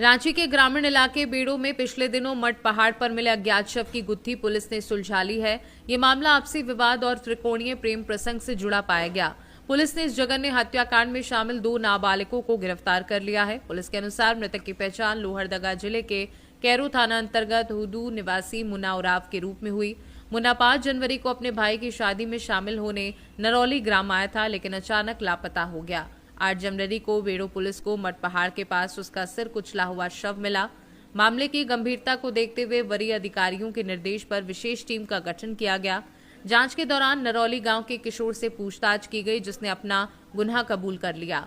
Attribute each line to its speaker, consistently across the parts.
Speaker 1: रांची के ग्रामीण इलाके बेड़ो में पिछले दिनों मठ पहाड़ पर मिले अज्ञात शव की गुत्थी पुलिस ने सुलझा ली है। ये मामला आपसी विवाद और त्रिकोणीय प्रेम प्रसंग से जुड़ा पाया गया। पुलिस ने इस जघन्य हत्याकांड में शामिल 2 नाबालिगों को गिरफ्तार कर लिया है। पुलिस के अनुसार मृतक की पहचान लोहरदगा जिले के कैरू थाना अंतर्गत हुदू निवासी मुन्ना उराव के रूप में हुई। मुन्ना 5 जनवरी को अपने भाई की शादी में शामिल होने नरौली ग्राम आया था, लेकिन अचानक लापता हो गया। 8 जनवरी को बेड़ो पुलिस को मठ पहाड़ के पास उसका सिर कुचला हुआ शव मिला। मामले की गंभीरता को देखते हुए वरीय अधिकारियों के निर्देश पर विशेष टीम का गठन किया गया। जांच के दौरान नरौली गांव के किशोर से पूछताछ की गई, जिसने अपना गुनाह कबूल कर लिया।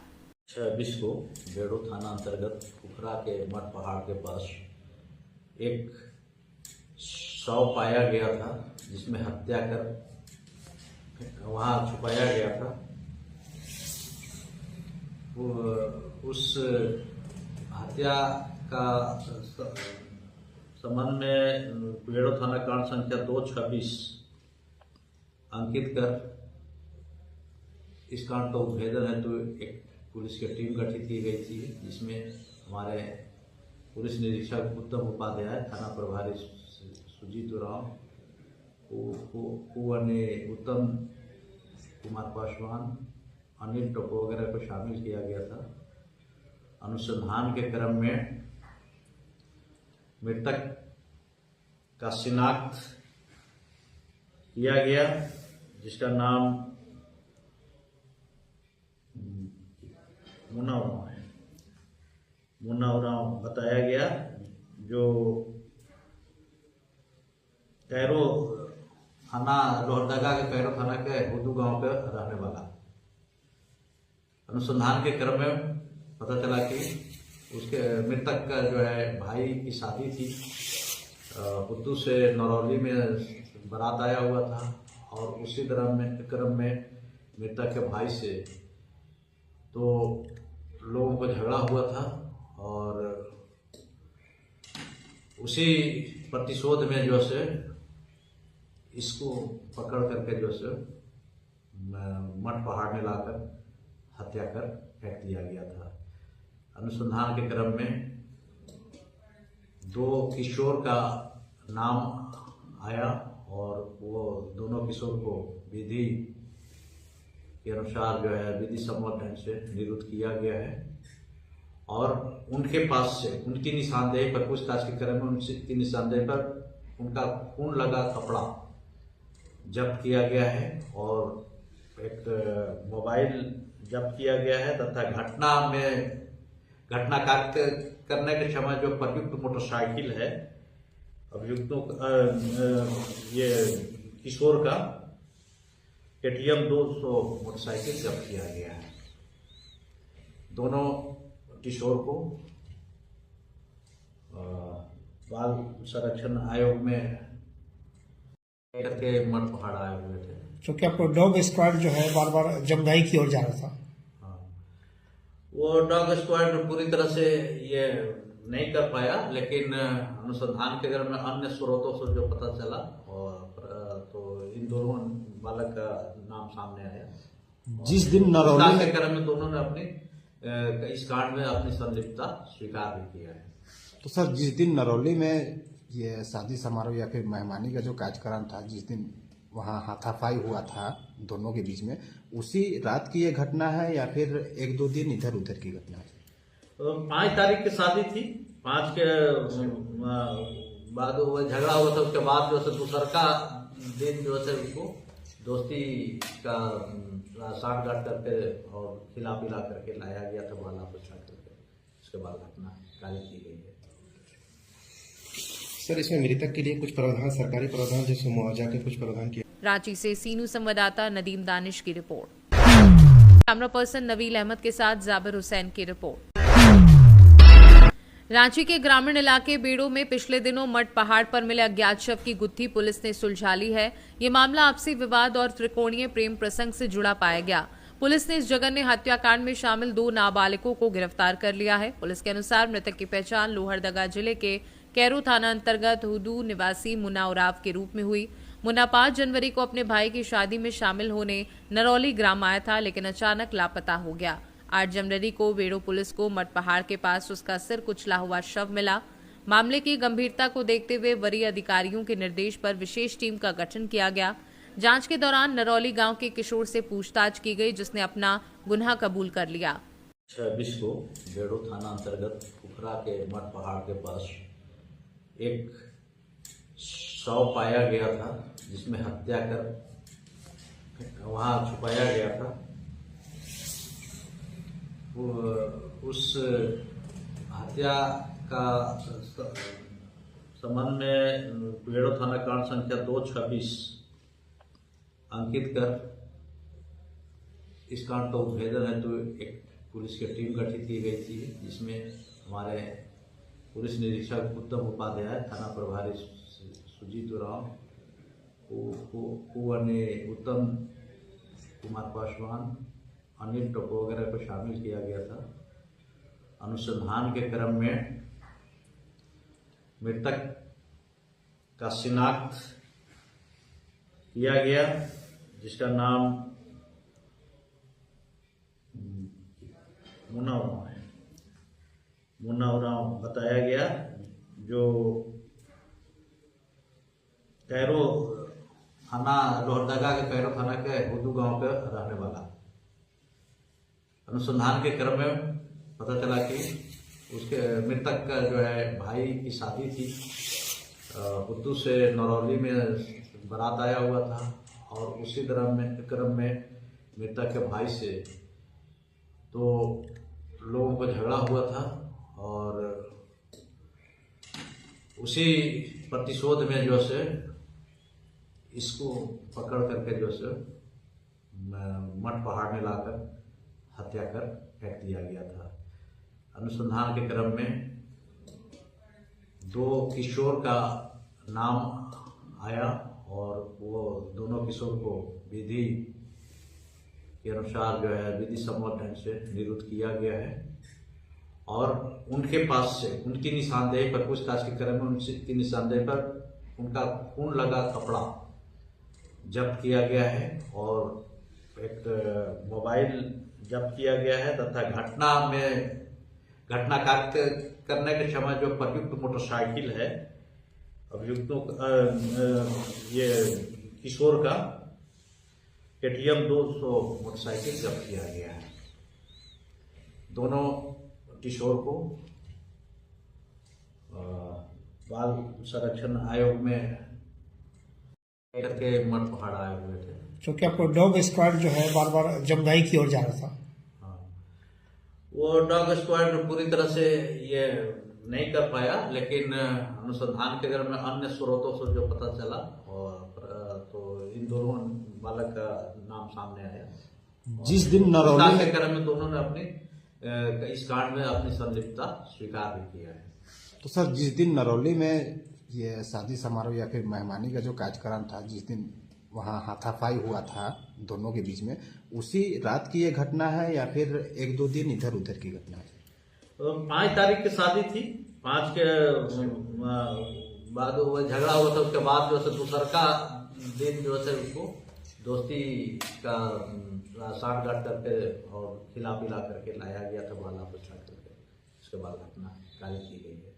Speaker 2: 26 को बेड़ो थाना अंतर्गत खुखरा के मठ पहाड़ के पास एक शव पाया गया था, जिसमें हत्या कर वहां छुपाया गया था। उस हत्या का संबंध में बेड़ो थाना कांड संख्या 226 अंकित कर इस कांड का उद्भेदन है तो एक पुलिस की टीम गठित की गई थी, जिसमें हमारे पुलिस निरीक्षक उत्तम उपाध्याय, थाना प्रभारी सुजीत उराव, उत्तम कुमार पासवान, अनिल टोपो वगैरह को शामिल किया गया था। अनुसंधान के क्रम में मृतक का शिनाख्त किया गया, जिसका नाम मुन्ना उराव है। मुन्ना उराव बताया गया, जो कैरो थाना लोहरदगा के कैरो थाना के हुदू गांव पे रहने वाला। अनुसंधान के क्रम में पता चला कि उसके मृतक का जो है भाई की शादी थी। हुदू से नरौली में बारात आया हुआ था और उसी क्रम में मृतक के भाई से तो लोगों को झगड़ा हुआ था और उसी प्रतिशोध में जो है इसको पकड़ करके जो है मठ पहाड़ में लाकर हत्या कर फेंक दिया गया था। अनुसंधान के क्रम में 2 किशोर का नाम आया और वो दोनों किशोर को विधि के अनुसार जो है विधि सम्मत ढंग से निरुद्ध किया गया है और उनके पास से उनकी निशानदेही पर पूछताछ के क्रम में उनकी निशानदेही पर उनका खून लगा कपड़ा जब्त किया गया है और एक मोबाइल जब्त किया गया है तथा घटना करने के समय जो प्रयुक्त मोटरसाइकिल है अभियुक्तों ये किशोर का KTM 200 मोटरसाइकिल जब्त किया गया है। दोनों किशोर को बाल संरक्षण आयोग में करके मठ पहाड़ आए हुए थे।
Speaker 3: तो क्या डॉग स्क्वाड जो है बार बार जमगाई की ओर जा रहा था?
Speaker 2: हाँ, वो डॉग स्क्वाड पूरी तरह से ये नहीं कर पाया, लेकिन अनुसंधान के क्रम में अन्य स्रोतों से जो पता चला और तो इन दोनों बालक का नाम सामने आया।
Speaker 3: जिस दिन नरौली
Speaker 2: के क्रम में दोनों ने अपनी इस कांड में अपनी संलिप्तता स्वीकार भी किया है।
Speaker 3: तो सर, जिस दिन नरौली में ये शादी समारोह या फिर मेहमानी का जो कार्यक्रम था, जिस दिन वहाँ हाथापाई हुआ था दोनों के बीच में, उसी रात की ये घटना है या फिर 1-2 दिन इधर उधर की घटना है?
Speaker 2: 5 तारीख की शादी थी। 5 के बाद वो झगड़ा हुआ था। उसके बाद जो है दूसरा दिन जो है उनको दोस्ती का साठगांठ करके और खिला पिला करके लाया गया था, बाला पोछा करके। उसके बाद घटना कार्य की गई है।
Speaker 3: सर, इसमें मृतक के लिए कुछ प्रावधान, सरकारी प्रावधान जैसे मुआवजा के कुछ प्रावधान किए?
Speaker 1: रांची से सीनू संवाददाता नदीम दानिश की report. Camera person Naveel Ahmad के साथ जाबिर हुसैन की रिपोर्ट। रांची के ग्रामीण इलाके बेड़ो में पिछले दिनों मठ पहाड़ पर मिले अज्ञात शव की गुत्थी पुलिस ने सुलझा ली है। ये मामला आपसी विवाद और त्रिकोणीय प्रेम प्रसंग से जुड़ा पाया गया। पुलिस ने इस जघन्य हत्याकांड में शामिल 2 नाबालिगों को गिरफ्तार कर लिया है। पुलिस के अनुसार मृतक की पहचान लोहरदगा जिले के कैरू थाना अंतर्गत हुदू निवासी मुन्ना उराव के रूप में हुई। मुन्ना 5 जनवरी को अपने भाई की शादी में शामिल होने नरौली ग्राम आया था, लेकिन अचानक लापता हो गया। 8 जनवरी को बेड़ो पुलिस को मठ पहाड़ के पास उसका सिर कुचला हुआ शव मिला। मामले की गंभीरता को देखते हुए वरीय अधिकारियों के निर्देश पर विशेष टीम का गठन किया गया। जांच के दौरान नरौली गांव के किशोर से पूछताछ की गई, जिसने अपना गुनाह कबूल कर लिया।
Speaker 2: 26 को बेड़ो थाना अंतर्गत खुखरा के मठ पहाड़ के पास एक शव पाया गया था, जिसमें हत्या कर वहाँ छुपाया गया था। उस हत्या का संबंध में बेड़ो थाना कांड संख्या 226 अंकित कर इस कांड का उद्भेदन है तो एक पुलिस की टीम गठित की गई थी, जिसमें हमारे पुलिस निरीक्षक उत्तम उपाध्याय, थाना प्रभारी सुजीत उरांव, उत्तम कुमार पासवान, अनिल टोपो वगैरह को शामिल किया गया था। अनुसंधान के क्रम में मृतक का शिनाख्त किया गया, जिसका नाम मुन्ना उरांव बताया गया, जो कैरो थाना लोहरदगा के कैरो थाना के हुदू गांव पे रहने वाला। अनुसंधान के क्रम में पता चला कि उसके मृतक का जो है भाई की शादी थी, हुदू से नरौली में बारात आया हुआ था और उसी क्रम में मृतक के भाई से तो लोगों को झगड़ा हुआ था और उसी प्रतिशोध में जो से इसको पकड़ करके जो से मठ पहाड़ में लाकर हत्या कर फेंक दिया गया था। अनुसंधान के क्रम में 2 किशोर का नाम आया और वो दोनों किशोर को विधि के अनुसार जो है विधि सम्मत ढंग से निरुद्ध किया गया है और उनके पास से उनकी निशानदेही पर पूछताछ के क्रम में उनकी निशानदेही पर उनका खून लगा कपड़ा जब्त किया गया है और एक मोबाइल जब्त किया गया है तथा घटना कार्य करने के समय जो प्रयुक्त मोटरसाइकिल है अभियुक्तों ये किशोर का KTM 200 मोटरसाइकिल जब्त किया गया है। दोनों किशोर को बाल संरक्षण आयोग में करके मठ पहाड़ आए हुए थे।
Speaker 4: तो क्या आपको डॉग स्क्वाड जो है बार बार जमदाई की ओर जा रहा था?
Speaker 2: हाँ, वो डॉग स्क्वाड पूरी तरह से ये नहीं कर पाया, लेकिन अनुसंधान के क्रम में अन्य स्रोतों से जो पता चला और तो इन दोनों बालक का नाम सामने आया।
Speaker 3: जिस दिन नरौली
Speaker 2: के क्रम में दोनों ने अपनी इस कांड में अपनी संलिप्तता स्वीकार भी किया है।
Speaker 3: तो सर, जिस दिन नरौली में ये शादी समारोह या फिर मेहमानी का जो कार्यक्रम था, जिस दिन वहाँ हाथापाई हुआ था दोनों के बीच में, उसी रात की ये घटना है या फिर 1-2 दिन इधर उधर की घटना है?
Speaker 2: 5 तारीख की शादी थी, 5 के बाद वो झगड़ा हुआ था। उसके बाद जो है दूसर का दिन जो है उसको दोस्ती का साठगांठ करके और खिला पिला करके लाया गया था, बाला बचा करके। उसके बाद घटना कार्य की गई है।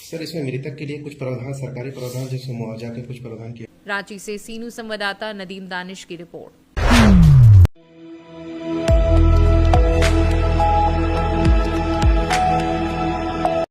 Speaker 5: सर, इसमें मृतक के लिए कुछ प्रावधान, सरकारी प्रावधान जैसे मुआवजा के कुछ प्रावधान किए?
Speaker 1: रांची से सीनू संवाददाता नदीम दानिश की रिपोर्ट।